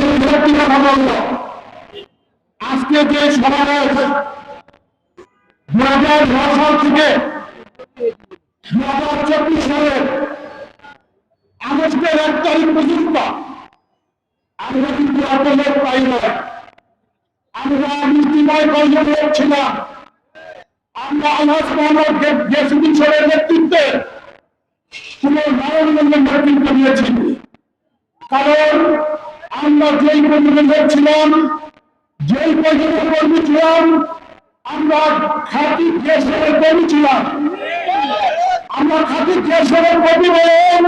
একটি কথা বলবো, আজকে যে সমাবেশ 2009 সাল থেকে 2024 সালের আগস্টের 1 তারিখ পর্যন্ত আমরা কিন্তু এত লোক পাই না। আমরা মুক্তিময় কয়েকজন লোক ছিলাম। আমরা আলহাজ মোহাম্মদ গিয়াসউদ্দিন সাহেবের নেতৃত্বে পুরো নারায়ণগঞ্জের নেতৃত্ব দিয়েছি। কারণ আমরা যেই পর্যন্ত লোক ছিলাম, যেই পর্যন্ত কর্মী ছিলাম, আমরা খাঁটি দেশের কর্মী ছিলাম। আমরা খাঁটি দেশের কর্মী বলেন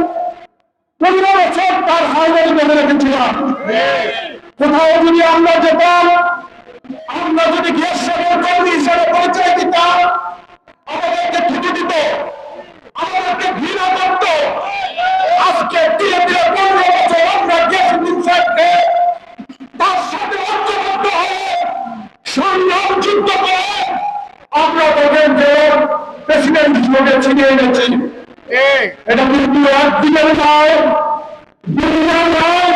15 বছর তার হাইলাইট বেঁধে রেখেছিলাম। কোথাও যদি আমরা যেতাম, আমরা যদি দেশের কর্মী হিসেবে পরিচয় দিতাম, আমাদেরকে ঠুকে দিত, আমাদেরকে ঘৃণা করত। আজকে ধীরে ধীরে 15 বছর আমরা গিয়াসউদ্দিন সাহেবকে তার সাথে ঐক্যবদ্ধ হয়ে সংগ্রাম যুদ্ধ করে আমরা তাদেরকে প্রেসিডেন্ট হিসেবে ছিনিয়ে এনেছি। এটা কিন্তু একদিনের নয়, দুদিনের নয়,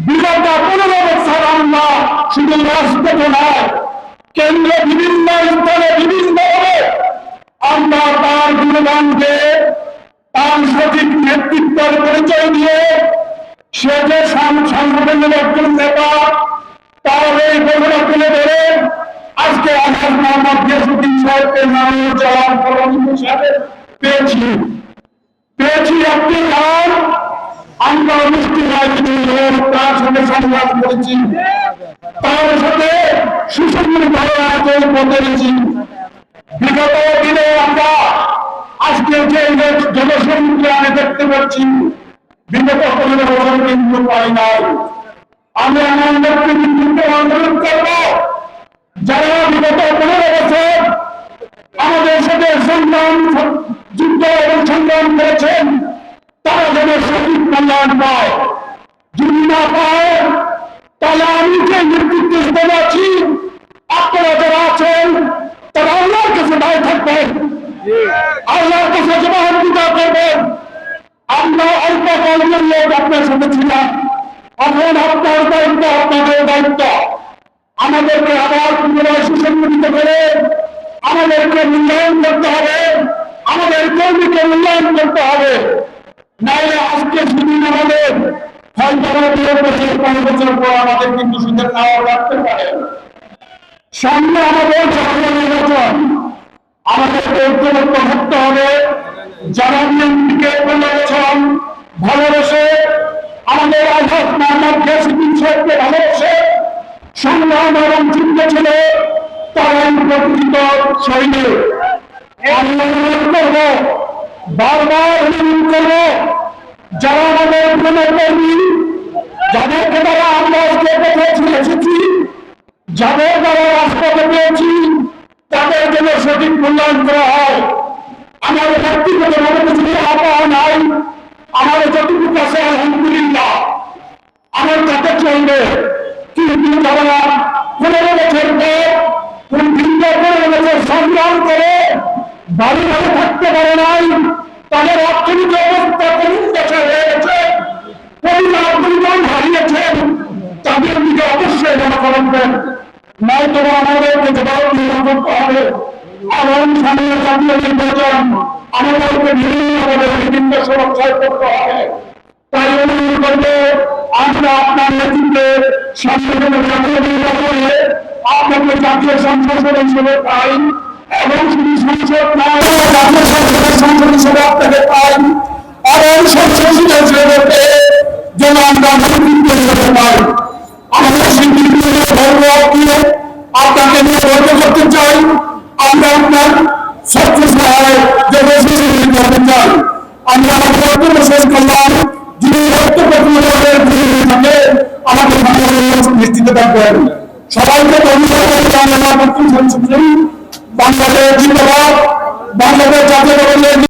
বিগত 15 বছর আমরা শুধু রাজপথে নয়, কেন্দ্রে বিভিন্ন স্তরে বিভিন্নভাবে আমরা তার গুণগানকে, তার সঠিক নেতৃত্বের পরিচয় দিয়ে সে যে সংগঠনের একজন নেতা, তার এই ঘটনা তুলে ধরে আজকে আলহাজ মোহাম্মদ গিয়াসউদ্দিন সাহেবকে নামের জবাব হিসাবে পেয়েছি একটি নাম। আমরা মুক্তি তার সাথে সংগ্রাম করেছি, তার সাথে সুসংগঠিতভাবে বদলেছি। বিগত দিনে আমরা আজকে যে জনসংখ্যা আমি দেখতে পাচ্ছি, বিগত 15 বছর কিন্তু পাই নাই। আমি আমার নেতৃত্বকে অনুরোধ করব, যারা বিগত 15 বছর আমাদের সাথে সংগ্রাম যুদ্ধ এবং সংগ্রাম করেছেন, তারা যেন সঠিক মূল্যায়ন পায়। যদি না পায়, তাহলে আমি যে নেতৃত্ব হিসেবে আছি, আপনারা যারা আছেন তারা আল্লাহর কাছে দায় থাকবেন, আল্লাহর কাছে জবাবদিহি করবেন। আমরা অল্প কয়েকজন লোক আপনার সাথে ছিলাম, এখন আপনার দায়িত্ব, আপনাদের দায়িত্ব। আমাদেরকে আবার পুনরায় সুসংগঠিত করে আমাদেরকে মূল্যায়ন করতে হবে, আমাদের কর্মীকে মূল্যায়ন করতে হবে। নাইলে আজকে সেদিন আমাদের হয়তো 2 বছর 5 বছর পর আমাদের কিন্তু সুদের নাও রাখতে পারে। সামনে আমাদের জাতীয় নির্বাচন, আমাদেরকে ঐক্যবদ্ধ থাকতে হবে। যারা নিয়মকে প্রলোভন ভালোবেসে আমাদের আলহাজ মোহাম্মদ গিয়াসউদ্দিন সাহেবকে ভালোবেসে সংগ্রাম এবং যুদ্ধ ছিল, তারাই প্রকৃত সৈনিক। আমি অনুরোধ করব, বারবার অনুরোধ করব, যারা আমাদের কর্মী, যাদেরকে দ্বারা আমরা আজকে এসেছি, যাদের দ্বারা রাজপথে পেয়েছি, তাদের জন্য সঠিক মূল্যায়ন করা হয়। আমার ব্যক্তিগতভাবে কিছু আবহাওয়া নাই, আমার যতটুকু আছে আলহামদুলিল্লাহ আমার তাতে চলবে। কিন্তু তারা 15 বছর পর কোন ভিন্ন 15 বছর সংগ্রাম করে বাড়িভাবে থাকতে পারে নাই, তাদের অর্থনৈতিক অবস্থা কোন দেশে হয়ে গেছে, পরিবার হারিয়েছেন, তাদের দিকে অবশ্যই মনে করবেন। নয়তো আমাদেরকে জবাবদিহি করতে হবে। এবং সামনে জাতীয় নির্বাচন, আমাদেরকে বিভিন্নভাবে বিভিন্ন সুরক্ষায় করতে হবে। তাই অনুরোধ করবো, আমরা আপনার নেতৃত্বে সংসদের জাতীয় নির্বাচনে আপনাকে জাতীয় সংসদ হিসেবে পাই, এবং শুধু সংসদ নয়, জাতীয় সংসদের সংসদ হিসেবে আপনাকে পাই, এবং সংসদ হিসেবে যেন আমরা নেতৃত্ব হিসেবে পাই। আমাদের সিদ্দিকদের ধর্ম দিয়ে আপনাকে নিয়ে গর্ব করতে চাই। আমরা আপনার স্বচ্ছ সহায় করতে চাই। আমরা আমাদের বক্তব্য শেষ করলাম। যিনি বক্তব্য থাকে আমাদের নিশ্চিত থাকবেন। সবাইকে ধন্যবাদ। বাংলাদেশ জিন্দাবাদ, বাংলাদেশ জাতীয়